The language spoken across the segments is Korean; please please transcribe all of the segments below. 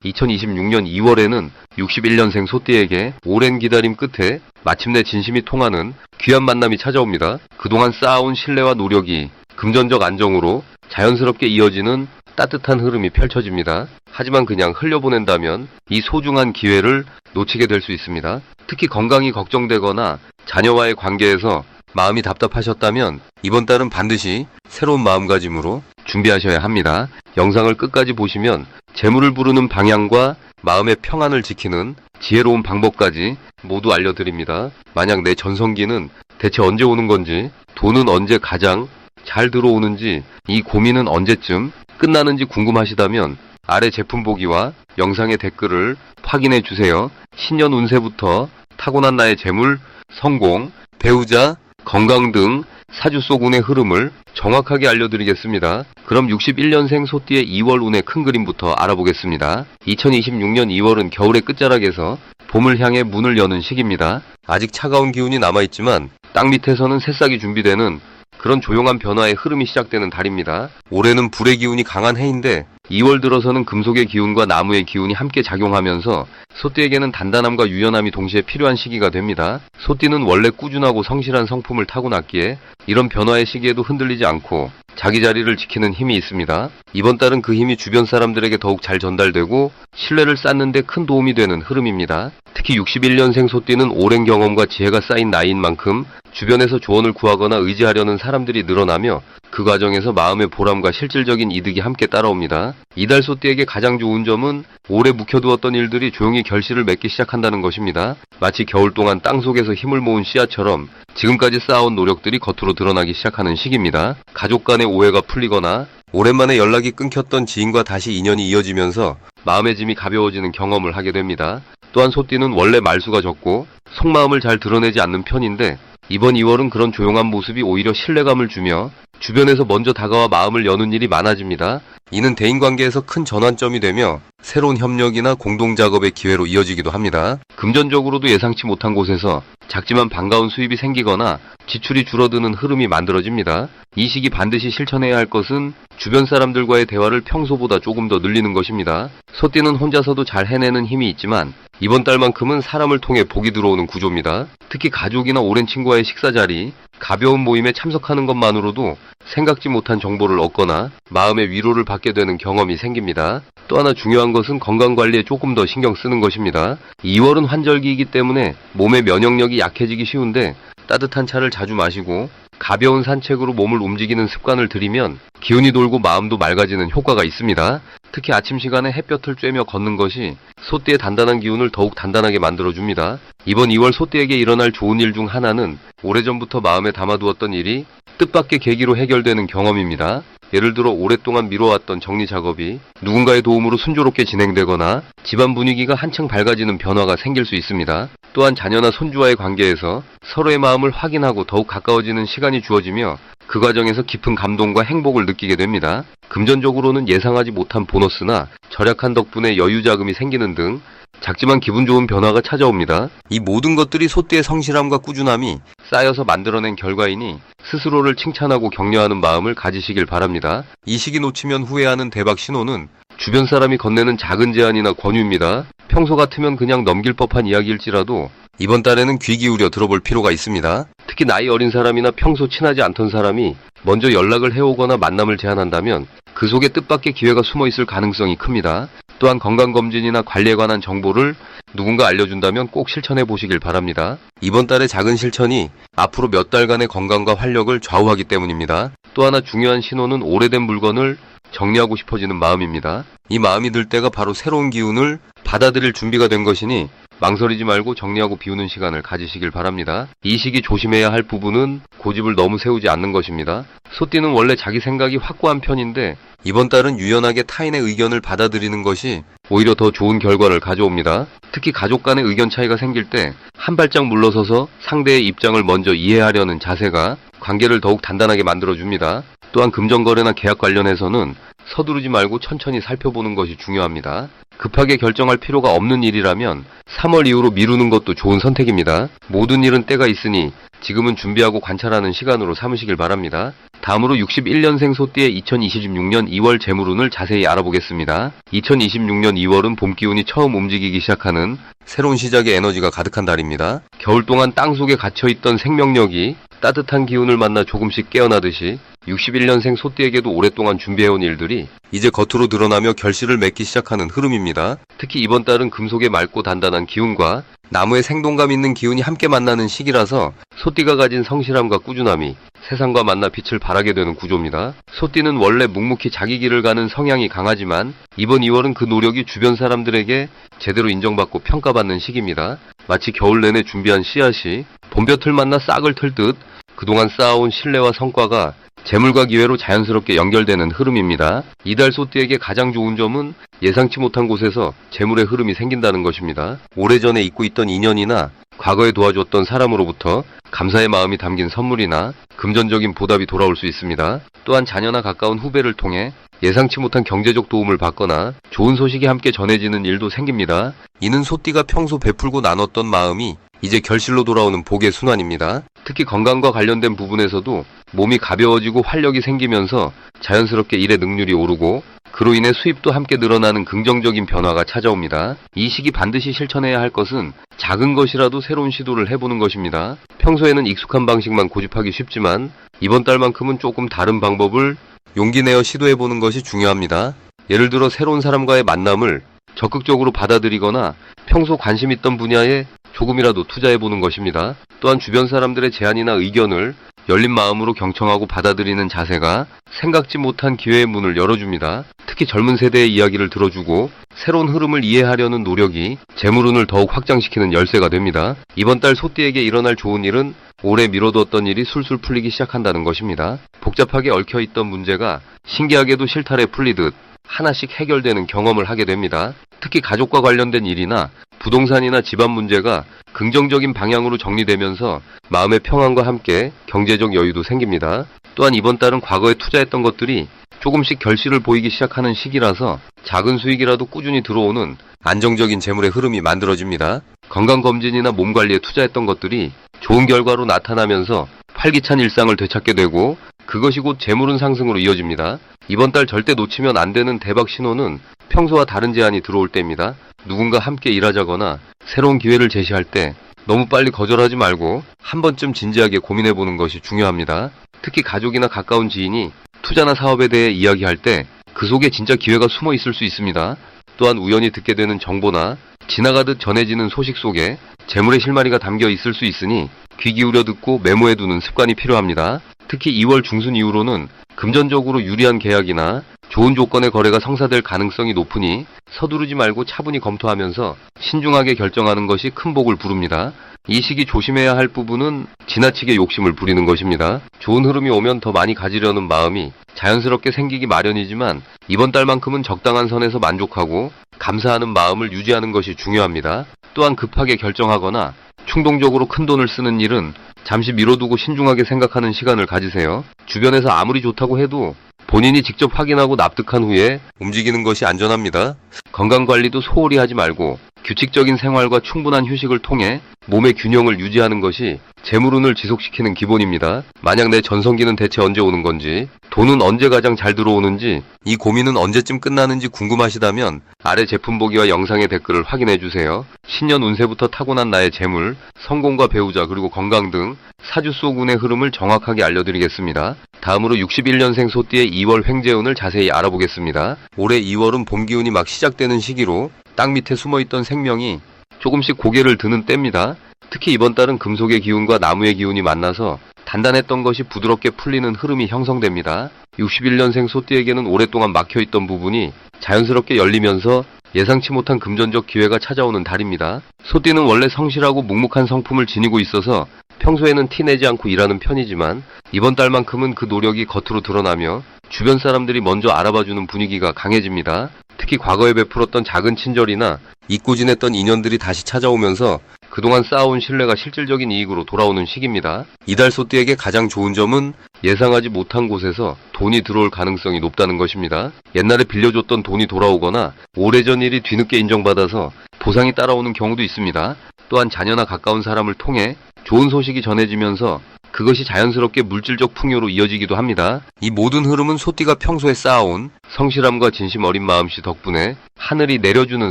2026년 2월에는 61년생 소띠에게 오랜 기다림 끝에 마침내 진심이 통하는 귀한 만남이 찾아옵니다. 그동안 쌓아온 신뢰와 노력이 금전적 안정으로 자연스럽게 이어지는 따뜻한 흐름이 펼쳐집니다. 하지만 그냥 흘려보낸다면 이 소중한 기회를 놓치게 될 수 있습니다. 특히 건강이 걱정되거나 자녀와의 관계에서 마음이 답답하셨다면 이번 달은 반드시 새로운 마음가짐으로 준비하셔야 합니다. 영상을 끝까지 보시면 재물을 부르는 방향과 마음의 평안을 지키는 지혜로운 방법까지 모두 알려드립니다. 만약 내 전성기는 대체 언제 오는 건지, 돈은 언제 가장 잘 들어오는지, 이 고민은 언제쯤 끝나는지 궁금하시다면 아래 제품 보기와 영상의 댓글을 확인해 주세요. 신년 운세부터 타고난 나의 재물, 성공, 배우자, 건강 등 사주 속 운의 흐름을 정확하게 알려드리겠습니다. 그럼 61년생 소띠의 2월 운의 큰 그림부터 알아보겠습니다. 2026년 2월은 겨울의 끝자락에서 봄을 향해 문을 여는 시기입니다. 아직 차가운 기운이 남아있지만 땅 밑에서는 새싹이 준비되는 그런 조용한 변화의 흐름이 시작되는 달입니다. 올해는 불의 기운이 강한 해인데 2월 들어서는 금속의 기운과 나무의 기운이 함께 작용하면서 소띠에게는 단단함과 유연함이 동시에 필요한 시기가 됩니다. 소띠는 원래 꾸준하고 성실한 성품을 타고났기에 이런 변화의 시기에도 흔들리지 않고 자기 자리를 지키는 힘이 있습니다. 이번 달은 그 힘이 주변 사람들에게 더욱 잘 전달되고 신뢰를 쌓는 데 큰 도움이 되는 흐름입니다. 특히 61년생 소띠는 오랜 경험과 지혜가 쌓인 나이인 만큼 주변에서 조언을 구하거나 의지하려는 사람들이 늘어나며 그 과정에서 마음의 보람과 실질적인 이득이 함께 따라옵니다. 이달 소띠에게 가장 좋은 점은 오래 묵혀두었던 일들이 조용히 결실을 맺기 시작한다는 것입니다. 마치 겨울 동안 땅속에서 힘을 모은 씨앗처럼 지금까지 쌓아온 노력들이 겉으로 드러나기 시작하는 시기입니다. 가족 간의 오해가 풀리거나 오랜만에 연락이 끊겼던 지인과 다시 인연이 이어지면서 마음의 짐이 가벼워지는 경험을 하게 됩니다. 또한 소띠는 원래 말수가 적고 속마음을 잘 드러내지 않는 편인데 이번 2월은 그런 조용한 모습이 오히려 신뢰감을 주며 주변에서 먼저 다가와 마음을 여는 일이 많아집니다. 이는 대인관계에서 큰 전환점이 되며 새로운 협력이나 공동작업의 기회로 이어지기도 합니다. 금전적으로도 예상치 못한 곳에서 작지만 반가운 수입이 생기거나 지출이 줄어드는 흐름이 만들어집니다. 이 시기 반드시 실천해야 할 것은 주변 사람들과의 대화를 평소보다 조금 더 늘리는 것입니다. 소띠는 혼자서도 잘 해내는 힘이 있지만 이번 달만큼은 사람을 통해 복이 들어오는 구조입니다. 특히 가족이나 오랜 친구와의 식사 자리, 가벼운 모임에 참석하는 것만으로도 생각지 못한 정보를 얻거나 마음의 위로를 받게 되는 경험이 생깁니다. 또 하나 중요한 것은 건강관리에 조금 더 신경 쓰는 것입니다. 2월은 환절기이기 때문에 몸의 면역력이 약해지기 쉬운데 따뜻한 차를 자주 마시고 가벼운 산책으로 몸을 움직이는 습관을 들이면 기운이 돌고 마음도 맑아지는 효과가 있습니다. 특히 아침 시간에 햇볕을 쬐며 걷는 것이 소띠의 단단한 기운을 더욱 단단하게 만들어줍니다. 이번 2월 소띠에게 일어날 좋은 일 중 하나는 오래전부터 마음에 담아두었던 일이 뜻밖의 계기로 해결되는 경험입니다. 예를 들어 오랫동안 미뤄왔던 정리 작업이 누군가의 도움으로 순조롭게 진행되거나 집안 분위기가 한층 밝아지는 변화가 생길 수 있습니다. 또한 자녀나 손주와의 관계에서 서로의 마음을 확인하고 더욱 가까워지는 시간이 주어지며 그 과정에서 깊은 감동과 행복을 느끼게 됩니다. 금전적으로는 예상하지 못한 보너스나 절약한 덕분에 여유 자금이 생기는 등 작지만 기분 좋은 변화가 찾아옵니다. 이 모든 것들이 소띠의 성실함과 꾸준함이 쌓여서 만들어낸 결과이니 스스로를 칭찬하고 격려하는 마음을 가지시길 바랍니다. 이 시기 놓치면 후회하는 대박 신호는 주변 사람이 건네는 작은 제안이나 권유입니다. 평소 같으면 그냥 넘길 법한 이야기일지라도 이번 달에는 귀 기울여 들어볼 필요가 있습니다. 특히 나이 어린 사람이나 평소 친하지 않던 사람이 먼저 연락을 해오거나 만남을 제안한다면 그 속에 뜻밖의 기회가 숨어 있을 가능성이 큽니다. 또한 건강검진이나 관리에 관한 정보를 누군가 알려준다면 꼭 실천해 보시길 바랍니다. 이번 달의 작은 실천이 앞으로 몇 달간의 건강과 활력을 좌우하기 때문입니다. 또 하나 중요한 신호는 오래된 물건을 정리하고 싶어지는 마음입니다. 이 마음이 들 때가 바로 새로운 기운을 받아들일 준비가 된 것이니 망설이지 말고 정리하고 비우는 시간을 가지시길 바랍니다. 이 시기 조심해야 할 부분은 고집을 너무 세우지 않는 것입니다. 소띠는 원래 자기 생각이 확고한 편인데 이번 달은 유연하게 타인의 의견을 받아들이는 것이 오히려 더 좋은 결과를 가져옵니다. 특히 가족 간의 의견 차이가 생길 때 한 발짝 물러서서 상대의 입장을 먼저 이해하려는 자세가 관계를 더욱 단단하게 만들어줍니다. 또한 금전거래나 계약 관련해서는 서두르지 말고 천천히 살펴보는 것이 중요합니다. 급하게 결정할 필요가 없는 일이라면 3월 이후로 미루는 것도 좋은 선택입니다. 모든 일은 때가 있으니 지금은 준비하고 관찰하는 시간으로 삼으시길 바랍니다. 다음으로 61년생 소띠의 2026년 2월 재물운을 자세히 알아보겠습니다. 2026년 2월은 봄 기운이 처음 움직이기 시작하는 새로운 시작의 에너지가 가득한 달입니다. 겨울 동안 땅속에 갇혀있던 생명력이 따뜻한 기운을 만나 조금씩 깨어나듯이 61년생 소띠에게도 오랫동안 준비해온 일들이 이제 겉으로 드러나며 결실을 맺기 시작하는 흐름입니다. 특히 이번 달은 금속의 맑고 단단한 기운과 나무의 생동감 있는 기운이 함께 만나는 시기라서 소띠가 가진 성실함과 꾸준함이 세상과 만나 빛을 발하게 되는 구조입니다. 소띠는 원래 묵묵히 자기 길을 가는 성향이 강하지만 이번 2월은 그 노력이 주변 사람들에게 제대로 인정받고 평가받는 시기입니다. 마치 겨울 내내 준비한 씨앗이 봄볕을 만나 싹을 틀 듯 그동안 쌓아온 신뢰와 성과가 재물과 기회로 자연스럽게 연결되는 흐름입니다. 이달 소띠에게 가장 좋은 점은 예상치 못한 곳에서 재물의 흐름이 생긴다는 것입니다. 오래전에 잊고 있던 인연이나 과거에 도와줬던 사람으로부터 감사의 마음이 담긴 선물이나 금전적인 보답이 돌아올 수 있습니다. 또한 자녀나 가까운 후배를 통해 예상치 못한 경제적 도움을 받거나 좋은 소식이 함께 전해지는 일도 생깁니다. 이는 소띠가 평소 베풀고 나눴던 마음이 이제 결실로 돌아오는 복의 순환입니다. 특히 건강과 관련된 부분에서도 몸이 가벼워지고 활력이 생기면서 자연스럽게 일의 능률이 오르고 그로 인해 수입도 함께 늘어나는 긍정적인 변화가 찾아옵니다. 이 시기 반드시 실천해야 할 것은 작은 것이라도 새로운 시도를 해보는 것입니다. 평소에는 익숙한 방식만 고집하기 쉽지만 이번 달만큼은 조금 다른 방법을 용기 내어 시도해보는 것이 중요합니다. 예를 들어 새로운 사람과의 만남을 적극적으로 받아들이거나 평소 관심 있던 분야에 조금이라도 투자해보는 것입니다. 또한 주변 사람들의 제안이나 의견을 열린 마음으로 경청하고 받아들이는 자세가 생각지 못한 기회의 문을 열어줍니다. 특히 젊은 세대의 이야기를 들어주고 새로운 흐름을 이해하려는 노력이 재물운을 더욱 확장시키는 열쇠가 됩니다. 이번 달 소띠에게 일어날 좋은 일은 오래 미뤄두었던 일이 술술 풀리기 시작한다는 것입니다. 복잡하게 얽혀있던 문제가 신기하게도 실타래 풀리듯 하나씩 해결되는 경험을 하게 됩니다. 특히 가족과 관련된 일이나 부동산이나 집안 문제가 긍정적인 방향으로 정리되면서 마음의 평안과 함께 경제적 여유도 생깁니다. 또한 이번 달은 과거에 투자했던 것들이 조금씩 결실을 보이기 시작하는 시기라서 작은 수익이라도 꾸준히 들어오는 안정적인 재물의 흐름이 만들어집니다. 건강검진이나 몸관리에 투자했던 것들이 좋은 결과로 나타나면서 활기찬 일상을 되찾게 되고 그것이 곧 재물운 상승으로 이어집니다. 이번 달 절대 놓치면 안 되는 대박 신호는 평소와 다른 제안이 들어올 때입니다. 누군가 함께 일하자거나 새로운 기회를 제시할 때 너무 빨리 거절하지 말고 한 번쯤 진지하게 고민해보는 것이 중요합니다. 특히 가족이나 가까운 지인이 투자나 사업에 대해 이야기할 때 그 속에 진짜 기회가 숨어 있을 수 있습니다. 또한 우연히 듣게 되는 정보나 지나가듯 전해지는 소식 속에 재물의 실마리가 담겨 있을 수 있으니 귀 기울여 듣고 메모해두는 습관이 필요합니다. 특히 2월 중순 이후로는 금전적으로 유리한 계약이나 좋은 조건의 거래가 성사될 가능성이 높으니 서두르지 말고 차분히 검토하면서 신중하게 결정하는 것이 큰 복을 부릅니다. 이 시기 조심해야 할 부분은 지나치게 욕심을 부리는 것입니다. 좋은 흐름이 오면 더 많이 가지려는 마음이 자연스럽게 생기기 마련이지만 이번 달만큼은 적당한 선에서 만족하고 감사하는 마음을 유지하는 것이 중요합니다. 또한 급하게 결정하거나 충동적으로 큰 돈을 쓰는 일은 잠시 미뤄두고 신중하게 생각하는 시간을 가지세요. 주변에서 아무리 좋다고 해도 본인이 직접 확인하고 납득한 후에 움직이는 것이 안전합니다. 건강관리도 소홀히 하지 말고 규칙적인 생활과 충분한 휴식을 통해 몸의 균형을 유지하는 것이 재물운을 지속시키는 기본입니다. 만약 내 전성기는 대체 언제 오는 건지, 돈은 언제 가장 잘 들어오는지, 이 고민은 언제쯤 끝나는지 궁금하시다면 아래 제품 보기와 영상의 댓글을 확인해주세요. 신년 운세부터 타고난 나의 재물, 성공과 배우자 그리고 건강 등 사주 속 운의 흐름을 정확하게 알려드리겠습니다. 다음으로 61년생 소띠의 2월 횡재운을 자세히 알아보겠습니다. 올해 2월은 봄 기운이 막 시작되는 시기로 땅 밑에 숨어있던 생명이 조금씩 고개를 드는 때입니다. 특히 이번 달은 금속의 기운과 나무의 기운이 만나서 단단했던 것이 부드럽게 풀리는 흐름이 형성됩니다. 61년생 소띠에게는 오랫동안 막혀있던 부분이 자연스럽게 열리면서 예상치 못한 금전적 기회가 찾아오는 달입니다. 소띠는 원래 성실하고 묵묵한 성품을 지니고 있어서 평소에는 티내지 않고 일하는 편이지만 이번 달만큼은 그 노력이 겉으로 드러나며 주변 사람들이 먼저 알아봐주는 분위기가 강해집니다. 특히 과거에 베풀었던 작은 친절이나 잊고 지냈던 인연들이 다시 찾아오면서 그동안 쌓아온 신뢰가 실질적인 이익으로 돌아오는 시기입니다. 이달 소띠에게 가장 좋은 점은 예상하지 못한 곳에서 돈이 들어올 가능성이 높다는 것입니다. 옛날에 빌려줬던 돈이 돌아오거나 오래전 일이 뒤늦게 인정받아서 보상이 따라오는 경우도 있습니다. 또한 자녀나 가까운 사람을 통해 좋은 소식이 전해지면서 그것이 자연스럽게 물질적 풍요로 이어지기도 합니다. 이 모든 흐름은 소띠가 평소에 쌓아온 성실함과 진심 어린 마음씨 덕분에 하늘이 내려주는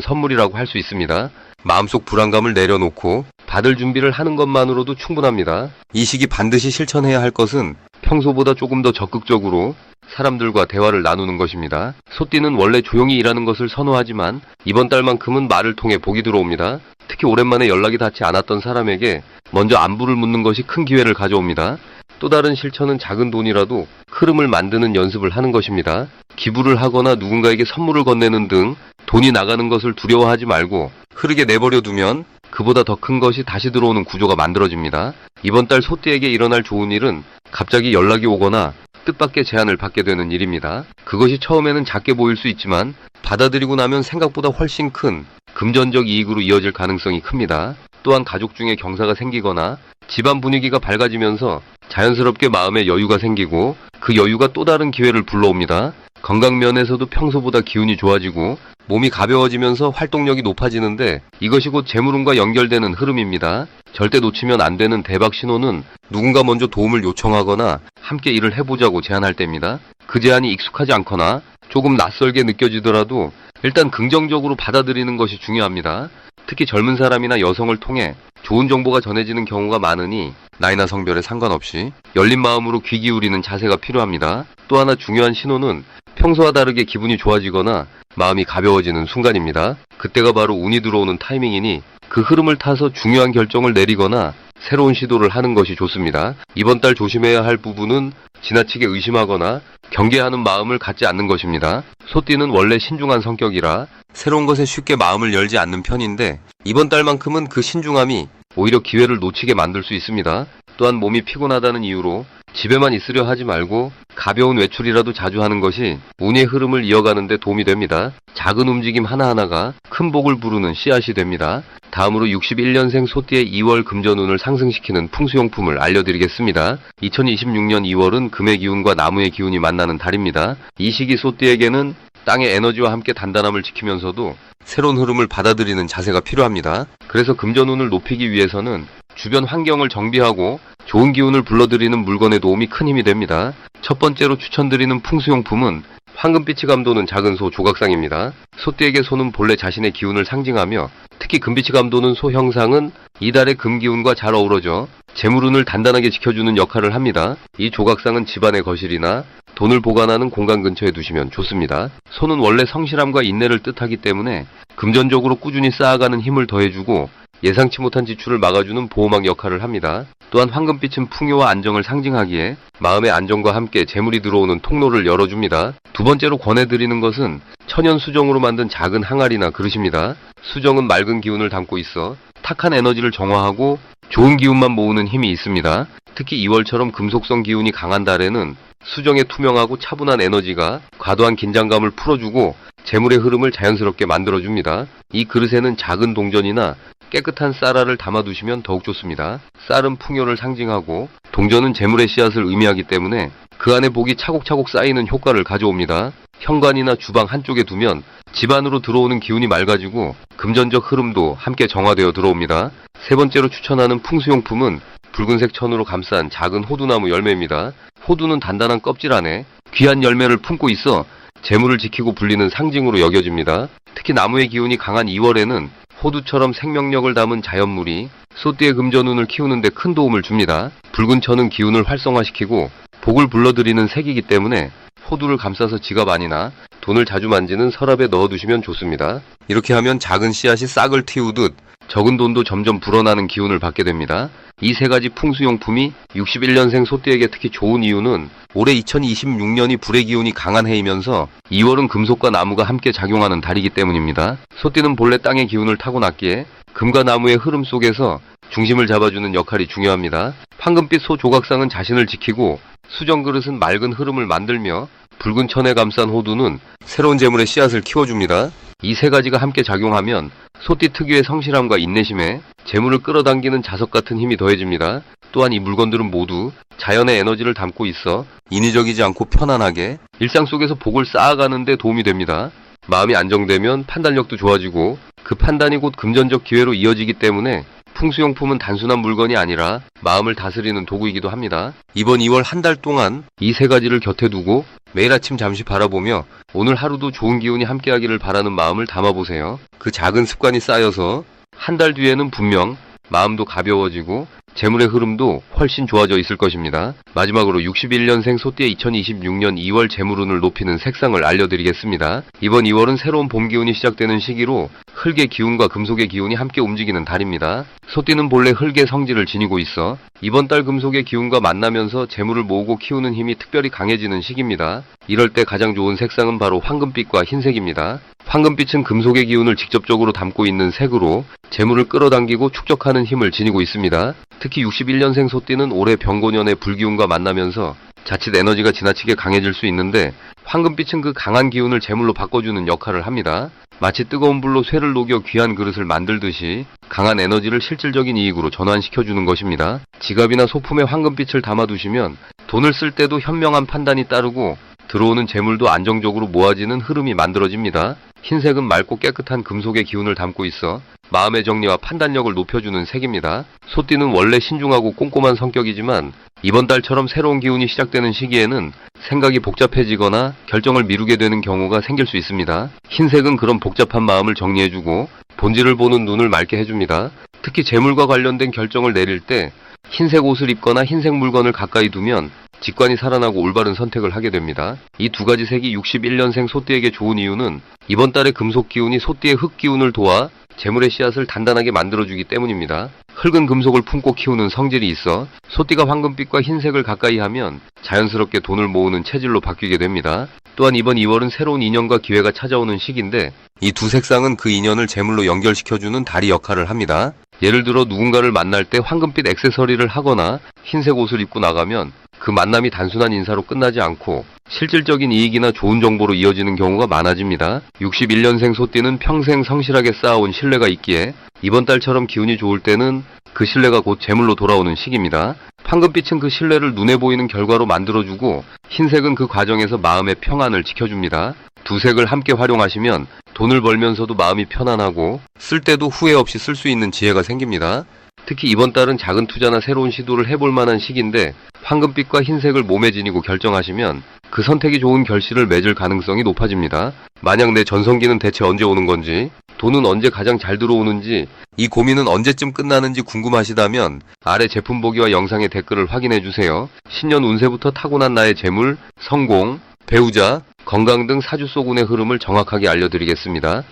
선물이라고 할 수 있습니다. 마음속 불안감을 내려놓고 받을 준비를 하는 것만으로도 충분합니다. 이 시기 반드시 실천해야 할 것은 평소보다 조금 더 적극적으로 사람들과 대화를 나누는 것입니다. 소띠는 원래 조용히 일하는 것을 선호하지만 이번 달만큼은 말을 통해 복이 들어옵니다. 특히 오랜만에 연락이 닿지 않았던 사람에게 먼저 안부를 묻는 것이 큰 기회를 가져옵니다. 또 다른 실천은 작은 돈이라도 흐름을 만드는 연습을 하는 것입니다. 기부를 하거나 누군가에게 선물을 건네는 등 돈이 나가는 것을 두려워하지 말고 흐르게 내버려 두면 그보다 더 큰 것이 다시 들어오는 구조가 만들어집니다. 이번 달 소띠에게 일어날 좋은 일은 갑자기 연락이 오거나 뜻밖의 제안을 받게 되는 일입니다. 그것이 처음에는 작게 보일 수 있지만 받아들이고 나면 생각보다 훨씬 큰 금전적 이익으로 이어질 가능성이 큽니다. 또한 가족 중에 경사가 생기거나 집안 분위기가 밝아지면서 자연스럽게 마음에 여유가 생기고 그 여유가 또 다른 기회를 불러옵니다. 건강 면에서도 평소보다 기운이 좋아지고 몸이 가벼워지면서 활동력이 높아지는데 이것이 곧 재물운과 연결되는 흐름입니다. 절대 놓치면 안 되는 대박 신호는 누군가 먼저 도움을 요청하거나 함께 일을 해보자고 제안할 때입니다. 그 제안이 익숙하지 않거나 조금 낯설게 느껴지더라도 일단 긍정적으로 받아들이는 것이 중요합니다. 특히 젊은 사람이나 여성을 통해 좋은 정보가 전해지는 경우가 많으니 나이나 성별에 상관없이 열린 마음으로 귀 기울이는 자세가 필요합니다. 또 하나 중요한 신호는 평소와 다르게 기분이 좋아지거나 마음이 가벼워지는 순간입니다. 그때가 바로 운이 들어오는 타이밍이니 그 흐름을 타서 중요한 결정을 내리거나 새로운 시도를 하는 것이 좋습니다. 이번 달 조심해야 할 부분은 지나치게 의심하거나 경계하는 마음을 갖지 않는 것입니다. 소띠는 원래 신중한 성격이라 새로운 것에 쉽게 마음을 열지 않는 편인데 이번 달만큼은 그 신중함이 오히려 기회를 놓치게 만들 수 있습니다. 또한 몸이 피곤하다는 이유로 집에만 있으려 하지 말고 가벼운 외출이라도 자주 하는 것이 운의 흐름을 이어가는 데 도움이 됩니다. 작은 움직임 하나하나가 큰 복을 부르는 씨앗이 됩니다. 다음으로 61년생 소띠의 2월 금전운을 상승시키는 풍수용품을 알려드리겠습니다. 2026년 2월은 금의 기운과 나무의 기운이 만나는 달입니다. 이 시기 소띠에게는 땅의 에너지와 함께 단단함을 지키면서도 새로운 흐름을 받아들이는 자세가 필요합니다. 그래서 금전운을 높이기 위해서는 주변 환경을 정비하고 좋은 기운을 불러들이는 물건의 도움이 큰 힘이 됩니다. 첫 번째로 추천드리는 풍수용품은 황금빛이 감도는 작은 소 조각상입니다. 소띠에게 소는 본래 자신의 기운을 상징하며 특히 금빛이 감도는 소 형상은 이달의 금기운과 잘 어우러져 재물운을 단단하게 지켜주는 역할을 합니다. 이 조각상은 집안의 거실이나 돈을 보관하는 공간 근처에 두시면 좋습니다. 소는 원래 성실함과 인내를 뜻하기 때문에 금전적으로 꾸준히 쌓아가는 힘을 더해주고 예상치 못한 지출을 막아주는 보호막 역할을 합니다. 또한 황금빛은 풍요와 안정을 상징하기에 마음의 안정과 함께 재물이 들어오는 통로를 열어줍니다. 두 번째로 권해드리는 것은 천연 수정으로 만든 작은 항아리나 그릇입니다. 수정은 맑은 기운을 담고 있어 탁한 에너지를 정화하고 좋은 기운만 모으는 힘이 있습니다. 특히 2월처럼 금속성 기운이 강한 달에는 수정의 투명하고 차분한 에너지가 과도한 긴장감을 풀어주고 재물의 흐름을 자연스럽게 만들어줍니다. 이 그릇에는 작은 동전이나 깨끗한 쌀알을 담아두시면 더욱 좋습니다. 쌀은 풍요를 상징하고 동전은 재물의 씨앗을 의미하기 때문에 그 안에 복이 차곡차곡 쌓이는 효과를 가져옵니다. 현관이나 주방 한쪽에 두면 집 안으로 들어오는 기운이 맑아지고 금전적 흐름도 함께 정화되어 들어옵니다. 세 번째로 추천하는 풍수용품은 붉은색 천으로 감싼 작은 호두나무 열매입니다. 호두는 단단한 껍질 안에 귀한 열매를 품고 있어 재물을 지키고 불리는 상징으로 여겨집니다. 특히 나무의 기운이 강한 2월에는 호두처럼 생명력을 담은 자연물이 소띠의 금전운을 키우는 데 큰 도움을 줍니다. 붉은 천은 기운을 활성화시키고 복을 불러들이는 색이기 때문에 호두를 감싸서 지갑 안이나 돈을 자주 만지는 서랍에 넣어두시면 좋습니다. 이렇게 하면 작은 씨앗이 싹을 틔우듯 적은 돈도 점점 불어나는 기운을 받게 됩니다. 이 세 가지 풍수용품이 61년생 소띠에게 특히 좋은 이유는 올해 2026년이 불의 기운이 강한 해이면서 2월은 금속과 나무가 함께 작용하는 달이기 때문입니다. 소띠는 본래 땅의 기운을 타고났기에 금과 나무의 흐름 속에서 중심을 잡아주는 역할이 중요합니다. 황금빛 소 조각상은 자신을 지키고 수정 그릇은 맑은 흐름을 만들며 붉은 천에 감싼 호두는 새로운 재물의 씨앗을 키워줍니다. 이 세 가지가 함께 작용하면 소띠 특유의 성실함과 인내심에 재물을 끌어당기는 자석 같은 힘이 더해집니다. 또한 이 물건들은 모두 자연의 에너지를 담고 있어 인위적이지 않고 편안하게 일상 속에서 복을 쌓아가는 데 도움이 됩니다. 마음이 안정되면 판단력도 좋아지고 그 판단이 곧 금전적 기회로 이어지기 때문에 풍수용품은 단순한 물건이 아니라 마음을 다스리는 도구이기도 합니다. 이번 2월 한 달 동안 이 세 가지를 곁에 두고 매일 아침 잠시 바라보며 오늘 하루도 좋은 기운이 함께하기를 바라는 마음을 담아보세요. 그 작은 습관이 쌓여서 한 달 뒤에는 분명 마음도 가벼워지고 재물의 흐름도 훨씬 좋아져 있을 것입니다. 마지막으로 61년생 소띠의 2026년 2월 재물운을 높이는 색상을 알려드리겠습니다. 이번 2월은 새로운 봄 기운이 시작되는 시기로 흙의 기운과 금속의 기운이 함께 움직이는 달입니다. 소띠는 본래 흙의 성질을 지니고 있어 이번 달 금속의 기운과 만나면서 재물을 모으고 키우는 힘이 특별히 강해지는 시기입니다. 이럴 때 가장 좋은 색상은 바로 황금빛과 흰색입니다. 황금빛은 금속의 기운을 직접적으로 담고 있는 색으로 재물을 끌어당기고 축적하는 힘을 지니고 있습니다. 특히 61년생 소띠는 올해 병고년의 불기운과 만나면서 자칫 에너지가 지나치게 강해질 수 있는데 황금빛은 그 강한 기운을 재물로 바꿔주는 역할을 합니다. 마치 뜨거운 불로 쇠를 녹여 귀한 그릇을 만들듯이 강한 에너지를 실질적인 이익으로 전환시켜주는 것입니다. 지갑이나 소품에 황금빛을 담아두시면 돈을 쓸 때도 현명한 판단이 따르고 들어오는 재물도 안정적으로 모아지는 흐름이 만들어집니다. 흰색은 맑고 깨끗한 금속의 기운을 담고 있어 마음의 정리와 판단력을 높여주는 색입니다. 소띠는 원래 신중하고 꼼꼼한 성격이지만 이번 달처럼 새로운 기운이 시작되는 시기에는 생각이 복잡해지거나 결정을 미루게 되는 경우가 생길 수 있습니다. 흰색은 그런 복잡한 마음을 정리해주고 본질을 보는 눈을 맑게 해줍니다. 특히 재물과 관련된 결정을 내릴 때 흰색 옷을 입거나 흰색 물건을 가까이 두면 직관이 살아나고 올바른 선택을 하게 됩니다. 이 두 가지 색이 61년생 소띠에게 좋은 이유는 이번 달의 금속 기운이 소띠의 흙 기운을 도와 재물의 씨앗을 단단하게 만들어주기 때문입니다. 흙은 금속을 품고 키우는 성질이 있어 소띠가 황금빛과 흰색을 가까이 하면 자연스럽게 돈을 모으는 체질로 바뀌게 됩니다. 또한 이번 2월은 새로운 인연과 기회가 찾아오는 시기인데 이 두 색상은 그 인연을 재물로 연결시켜주는 다리 역할을 합니다. 예를 들어 누군가를 만날 때 황금빛 액세서리를 하거나 흰색 옷을 입고 나가면 그 만남이 단순한 인사로 끝나지 않고 실질적인 이익이나 좋은 정보로 이어지는 경우가 많아집니다. 61년생 소띠는 평생 성실하게 쌓아온 신뢰가 있기에 이번 달처럼 기운이 좋을 때는 그 신뢰가 곧 재물로 돌아오는 시기입니다. 황금빛은 그 신뢰를 눈에 보이는 결과로 만들어주고 흰색은 그 과정에서 마음의 평안을 지켜줍니다. 두 색을 함께 활용하시면 돈을 벌면서도 마음이 편안하고 쓸 때도 후회 없이 쓸 수 있는 지혜가 생깁니다. 특히 이번 달은 작은 투자나 새로운 시도를 해볼 만한 시기인데 황금빛과 흰색을 몸에 지니고 결정하시면 그 선택이 좋은 결실을 맺을 가능성이 높아집니다. 만약 내 전성기는 대체 언제 오는 건지, 돈은 언제 가장 잘 들어오는지, 이 고민은 언제쯤 끝나는지 궁금하시다면 아래 제품 보기와 영상의 댓글을 확인해주세요. 신년 운세부터 타고난 나의 재물, 성공, 배우자, 건강 등 사주속 운의 흐름을 정확하게 알려드리겠습니다.